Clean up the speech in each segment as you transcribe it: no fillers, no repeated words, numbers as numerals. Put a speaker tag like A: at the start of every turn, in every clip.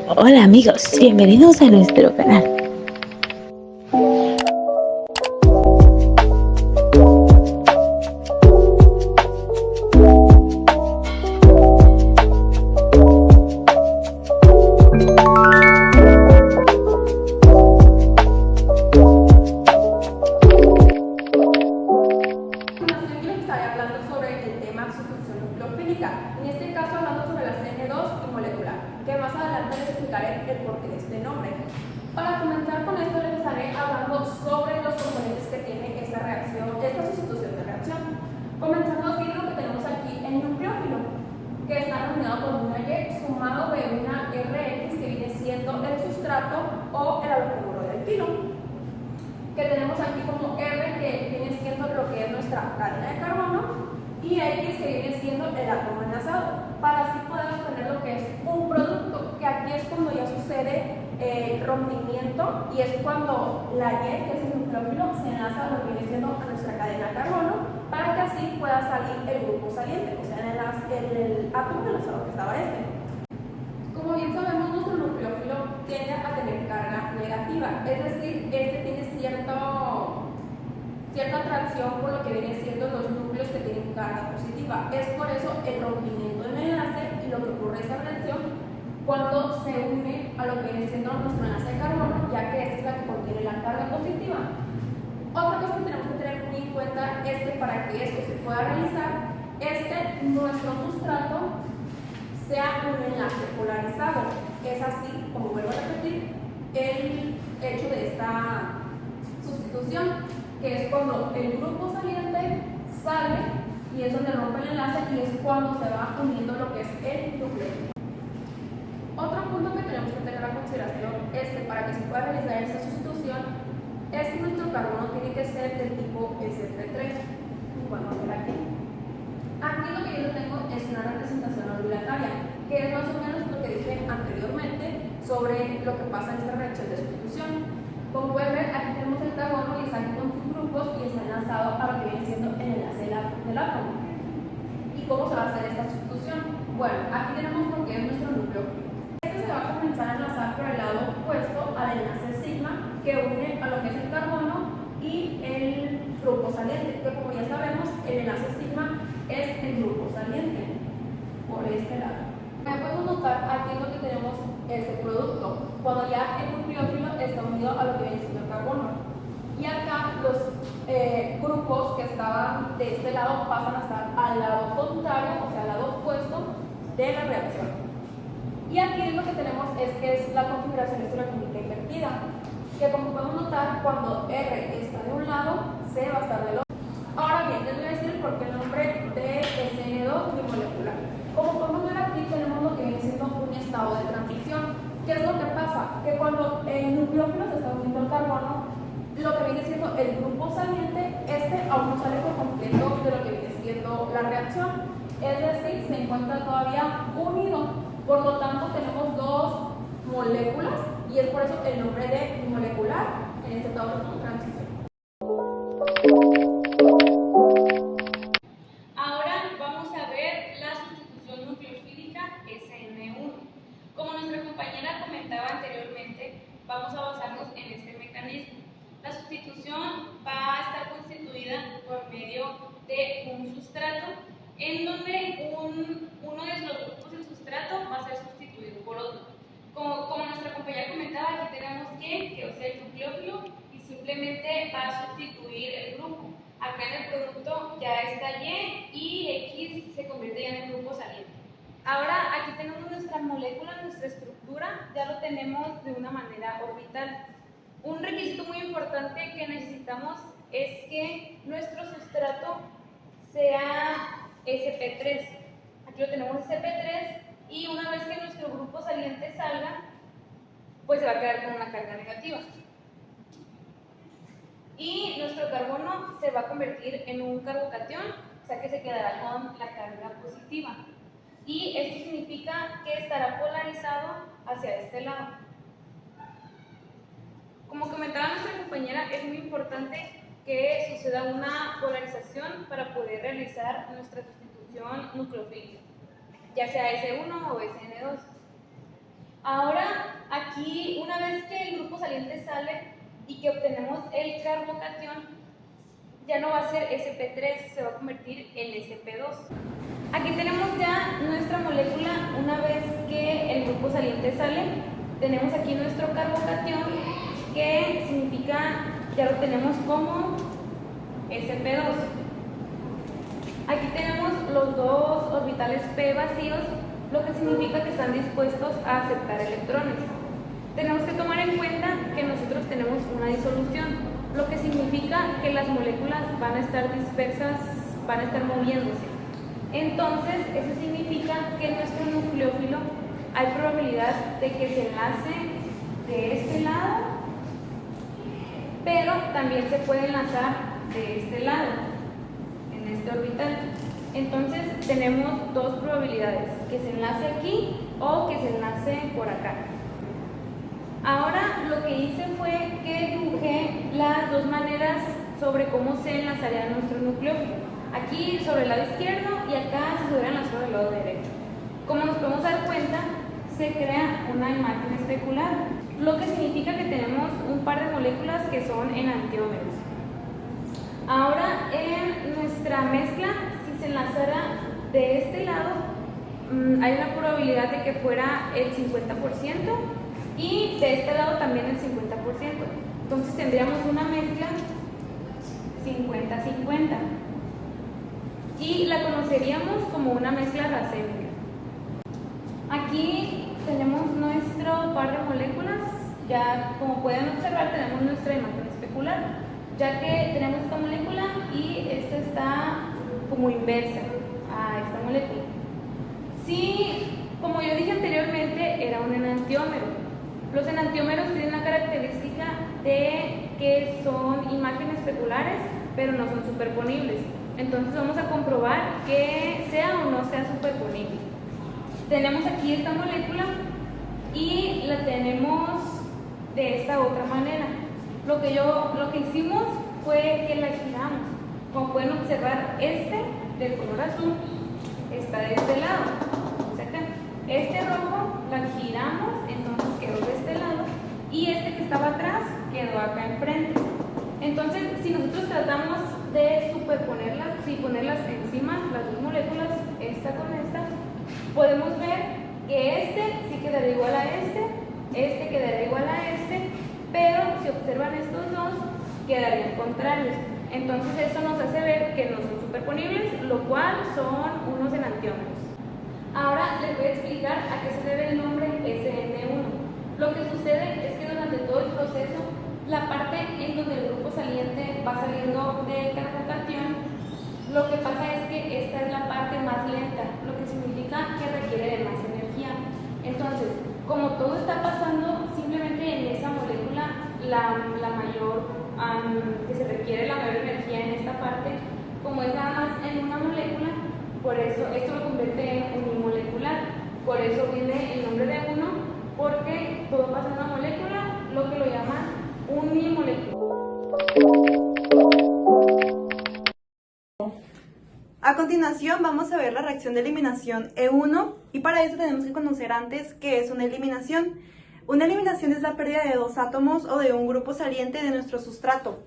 A: Hola amigos, bienvenidos a nuestro canal.
B: Hablando sobre el tema sustitución nucleofílica, en este caso hablando sobre la CN2 y molecular, que más adelante les explicaré el porqué de este nombre. Para comenzar con esto les estaré hablando sobre los componentes que tiene esta reacción, esta sustitución de reacción. Comenzando así lo que tenemos aquí, el nucleófilo, que está denominado por una Y sumado de una RX que viene siendo el sustrato o el halocloruro de alquilo, que tenemos aquí como R, que viene siendo lo que es nuestra cadena de carbono, y X, que viene siendo el átomo enlazado, para así poder obtener lo que es un producto, que aquí es cuando ya sucede el rompimiento, y es cuando la Y, que es el nucleófilo, se enlaza a lo que viene siendo a nuestra cadena de carbono, para que así pueda salir el grupo saliente, o sea, el átomo enlazado que estaba este. Como bien sabemos, nuestro nucleófilo tiende a tener carga negativa, es decir, este tiene cierta atracción por lo que viene siendo los núcleos que tienen carga positiva. Es por eso el rompimiento del enlace y lo que ocurre esa reacción cuando se une a lo que viene siendo nuestro enlace de carbono, ya que esta es la que contiene la carga positiva. Otra cosa que tenemos que tener muy en cuenta es que para que esto se pueda realizar, es que nuestro sustrato sea un enlace polarizado. Es así, como vuelvo a repetir, el hecho de esta sustitución, que es cuando el grupo saliente sale y es donde rompe el enlace y es cuando se va uniendo lo que es el núcleo. Otro punto que tenemos que tener en consideración es que para que se pueda realizar esta sustitución es que nuestro carbono tiene que ser del tipo sp3. Bueno, a ver aquí. Aquí lo que yo tengo es una representación ondulatoria, que es más o menos lo que dije anteriormente sobre lo que pasa en esta reacción de sustitución. Como pueden ver, aquí tenemos el carbono y está aquí con sus grupos y está enlazado a lo que viene siendo el enlace del átomo. ¿Y cómo se va a hacer esta sustitución? Bueno, aquí tenemos lo que es nuestro núcleo. Este se va a comenzar a enlazar por el lado opuesto al enlace sigma, que une a lo que es el carbono y el grupo saliente, que como ya sabemos, el enlace sigma es el grupo saliente por este lado. Como podemos notar, aquí lo que tenemos es el producto, cuando ya el nucleófilo está unido a lo que viene siendo el carbono. Y acá los grupos que estaban de este lado pasan a estar al lado contrario, o sea, al lado opuesto de la reacción. Y aquí lo que tenemos es que es la configuración estereoquímica invertida, que como podemos notar, cuando R está de un lado, C va a estar del otro. Ahora bien, les voy a decir por qué el nombre de SN2 molecular. Como podemos ver aquí, tenemos lo que viene siendo un estado de transición. ¿Qué es lo que pasa? Que cuando el nucleófilo se está uniendo al carbono, lo que viene siendo el grupo saliente, este aún no sale por completo de lo que viene siendo la reacción. Es decir, se encuentra todavía unido. Por lo tanto, tenemos dos moléculas y es por eso el nombre de molecular en este estado de transición.
C: Ahora vamos a ver la sustitución nucleofílica SN1. Como nuestra compañera comentaba anteriormente, vamos a basarnos en este mecanismo. La sustitución va a estar constituida por medio de un sustrato en donde uno de los grupos del sustrato va a ser sustituido por otro. Como nuestra compañera comentaba, aquí tenemos Y, que es el nucleófilo, y simplemente va a sustituir el grupo. Acá en el producto ya está Y X se convierte ya en el grupo saliente. Ahora aquí tenemos nuestra molécula, nuestra estructura, ya lo tenemos de una manera orbital. Un requisito muy importante que necesitamos es que nuestro sustrato sea sp3. Aquí lo tenemos sp3 y una vez que nuestro grupo saliente salga, pues se va a quedar con una carga negativa. Y nuestro carbono se va a convertir en un carbocatión, o sea que se quedará con la carga positiva. Y esto significa que estará polarizado hacia este lado. Como comentaba nuestra compañera, es muy importante que suceda una polarización para poder realizar nuestra sustitución nucleofílica, ya sea S1 o SN2. Ahora aquí, una vez que el grupo saliente sale y que obtenemos el carbocatión, ya no va a ser sp3, se va a convertir en sp2. Aquí tenemos ya nuestra molécula. Una vez que el grupo saliente sale, tenemos aquí nuestro carbocatión, que significa, ya lo tenemos como sp2. Aquí tenemos los dos orbitales p vacíos, lo que significa que están dispuestos a aceptar electrones. Tenemos que tomar en cuenta que nosotros tenemos una disolución, lo que significa que las moléculas van a estar dispersas, van a estar moviéndose. Entonces, eso significa que en nuestro nucleófilo hay probabilidad de que se enlace de este lado, pero también se puede enlazar de este lado, en este orbital. Entonces, tenemos dos probabilidades, que se enlace aquí o que se enlace por acá. Ahora lo que hice fue que dibujé las dos maneras sobre cómo se enlazaría nuestro nucleófilo. Aquí sobre el lado izquierdo y acá se hubiera enlazado del lado derecho. Como nos podemos dar cuenta, se crea una imagen especular, lo que significa que tenemos un par de moléculas que son enantiómeros. Ahora en nuestra mezcla, si se enlazara de este lado, hay una probabilidad de que fuera el 50%, y de este lado también el 50%. Entonces tendríamos una mezcla 50-50 y la conoceríamos como una mezcla racémica. Aquí tenemos nuestro par de moléculas. Ya como pueden observar, tenemos nuestra imagen especular, ya que tenemos esta molécula y esta está como inversa a esta molécula. Sí, como yo dije anteriormente, era un enantiómero. Los enantiómeros tienen la característica de que son imágenes especulares, pero no son superponibles. Entonces vamos a comprobar que sea o no sea superponible. Tenemos aquí esta molécula y la tenemos de esta otra manera. Lo que hicimos fue que la giramos. Como pueden observar, este del color azul está de este lado. O sea, este rojo la giramos, entonces quedó de este lado, y este que estaba atrás quedó acá enfrente. Entonces, si nosotros tratamos de superponerlas, si ponerlas encima, las dos moléculas, esta con esta, podemos ver que este sí quedaría igual a este quedaría igual a este, pero si observan estos dos, quedarían contrarios. Entonces, eso nos hace ver que no son superponibles, lo cual son unos enantiómeros. Ahora les voy a explicar a qué se debe el nombre SN1. Lo que sucede es que durante todo el proceso, la parte en donde el grupo saliente va saliendo del carbocatión, lo que pasa es que esta es la parte más lenta, lo que significa que requiere de más energía. Entonces, como todo está pasando simplemente en esa molécula, que se requiere la mayor energía en esta parte, como es nada más en una molécula, por eso esto lo convierte en unimolecular. Por eso viene el nombre de uno, porque todo pasa en una molécula, lo que lo llaman unimolecular.
D: A continuación vamos a ver la reacción de eliminación E1, y para eso tenemos que conocer antes qué es una eliminación. Una eliminación es la pérdida de dos átomos o de un grupo saliente de nuestro sustrato.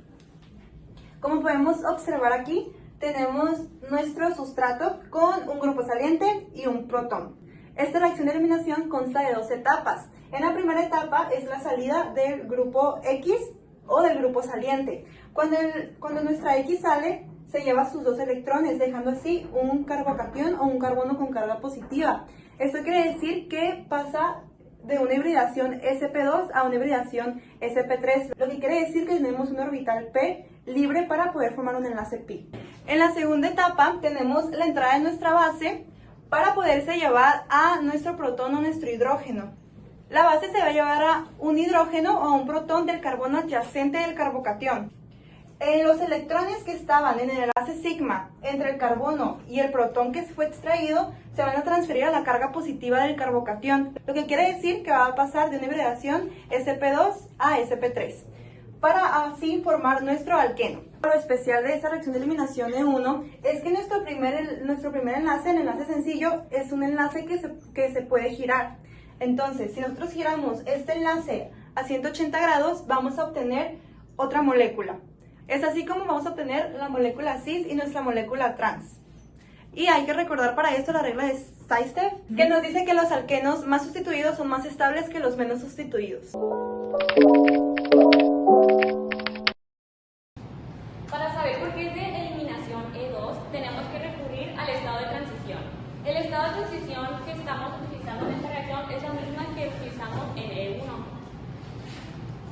D: Como podemos observar aquí, tenemos nuestro sustrato con un grupo saliente y un protón. Esta reacción de eliminación consta de dos etapas. En la primera etapa es la salida del grupo X o del grupo saliente. Cuando nuestra X sale, se lleva sus dos electrones, dejando así un carbocatión o un carbono con carga positiva. Esto quiere decir que pasa de una hibridación sp2 a una hibridación sp3, lo que quiere decir que tenemos un orbital p libre para poder formar un enlace pi. En la segunda etapa tenemos la entrada de nuestra base para poderse llevar a nuestro protón o nuestro hidrógeno. La base se va a llevar a un hidrógeno o a un protón del carbono adyacente del carbocatión. Los electrones que estaban en el enlace sigma entre el carbono y el protón que fue extraído se van a transferir a la carga positiva del carbocatión, lo que quiere decir que va a pasar de una hibridación sp2 a sp3, para así formar nuestro alqueno. Lo especial de esta reacción de eliminación E1 es que nuestro primer enlace, el enlace sencillo, es un enlace que se puede girar. Entonces, si nosotros giramos este enlace a 180 grados, vamos a obtener otra molécula. Es así como vamos a obtener la molécula cis y nuestra molécula trans. Y hay que recordar para esto la regla de Seistev, que nos dice que los alquenos más sustituidos son más estables que los menos sustituidos.
C: Para saber por qué es de eliminación E2, tenemos que recurrir al estado de transición. El estado de transición que estamos utilizando en esta reacción es la misma que utilizamos en E1.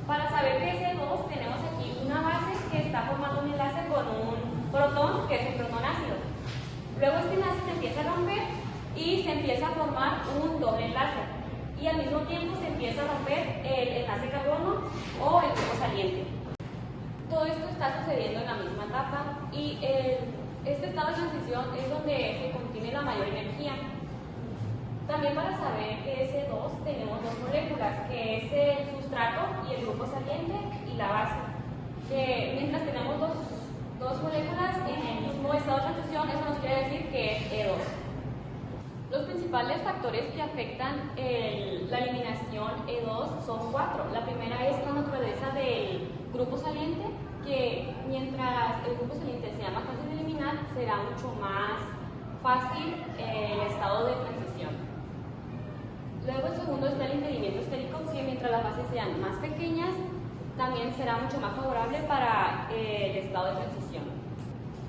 C: Para saber qué es E2, tenemos aquí una base que está formando un enlace con un protón, que es el protón ácido. Luego este enlace se empieza a romper y se empieza a formar un doble enlace. Y al mismo tiempo se empieza a romper el enlace carbono o el grupo saliente. Todo esto está sucediendo en la misma etapa y este estado de transición es donde se contiene la mayor energía. También para saber qué es E2 tenemos dos moléculas, que es el sustrato y el grupo saliente y la base. Que mientras tenemos dos moléculas en el mismo estado de transición, eso nos quiere decir que es E2. Los principales factores que afectan la eliminación E2 son 4. La primera es la naturaleza del grupo saliente, que mientras el grupo saliente sea más fácil de eliminar, será mucho más fácil el estado de transición. Luego el segundo está el impedimento estérico, que mientras las bases sean más pequeñas, también será mucho más favorable para el estado de transición.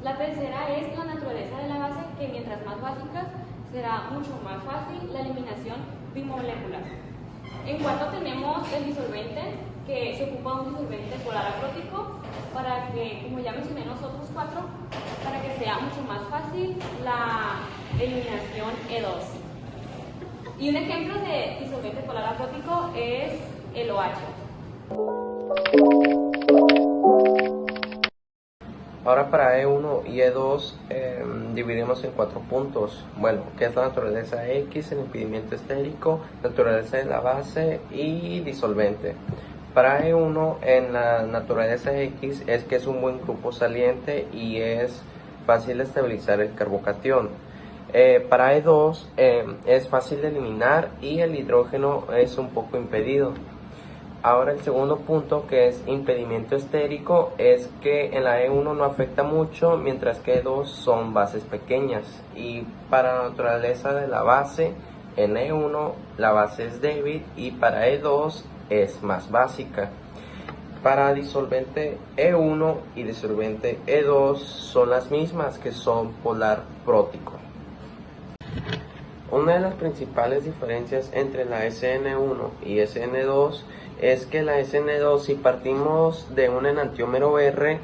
C: La tercera es la naturaleza de la base, que mientras más básicas, será mucho más fácil la eliminación bimolecular. En cuarto tenemos el disolvente, que se ocupa un disolvente polar acrótico para que, como ya mencioné en los otros 4, para que sea mucho más fácil la eliminación E2. Y un ejemplo de disolvente polar acrótico es el OH.
E: Ahora para E1 y E2 dividimos en 4 puntos. Bueno, que es la naturaleza X, el impedimento estérico, naturaleza de la base y disolvente. Para E1 en la naturaleza X es que es un buen grupo saliente y es fácil de estabilizar el carbocatión. Para E2 es fácil de eliminar y el hidrógeno es un poco impedido. Ahora el segundo punto, que es impedimento estérico, es que en la E1 no afecta mucho, mientras que E2 son bases pequeñas. Y para la naturaleza de la base, en E1 la base es débil y para E2 es más básica. Para disolvente E1 y disolvente E2 son las mismas, que son polar prótico. Una de las principales diferencias entre la SN1 y SN2 es que la SN2, si partimos de un enantiómero R,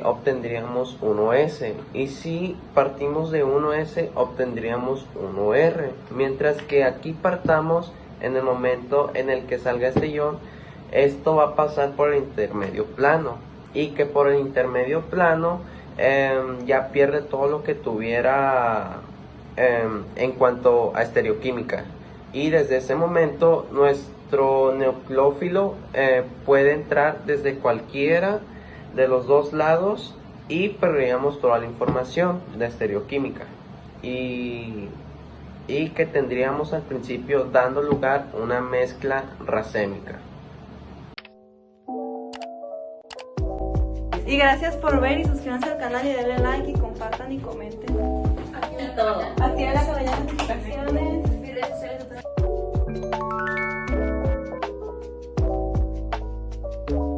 E: obtendríamos 1S, y si partimos de 1S obtendríamos 1R, mientras que aquí partamos en el momento en el que salga este ion, esto va a pasar por el intermedio plano, y que por el intermedio plano ya pierde todo lo que tuviera en cuanto a estereoquímica, y desde ese momento nuestro nucleófilo puede entrar desde cualquiera de los dos lados y perderíamos toda la información de estereoquímica y que tendríamos al principio dando lugar a una mezcla racémica.
D: Y gracias por ver y suscríbanse al canal y denle like y compartan y comenten. Activen la campana de notificaciones.
B: Mis redes sociales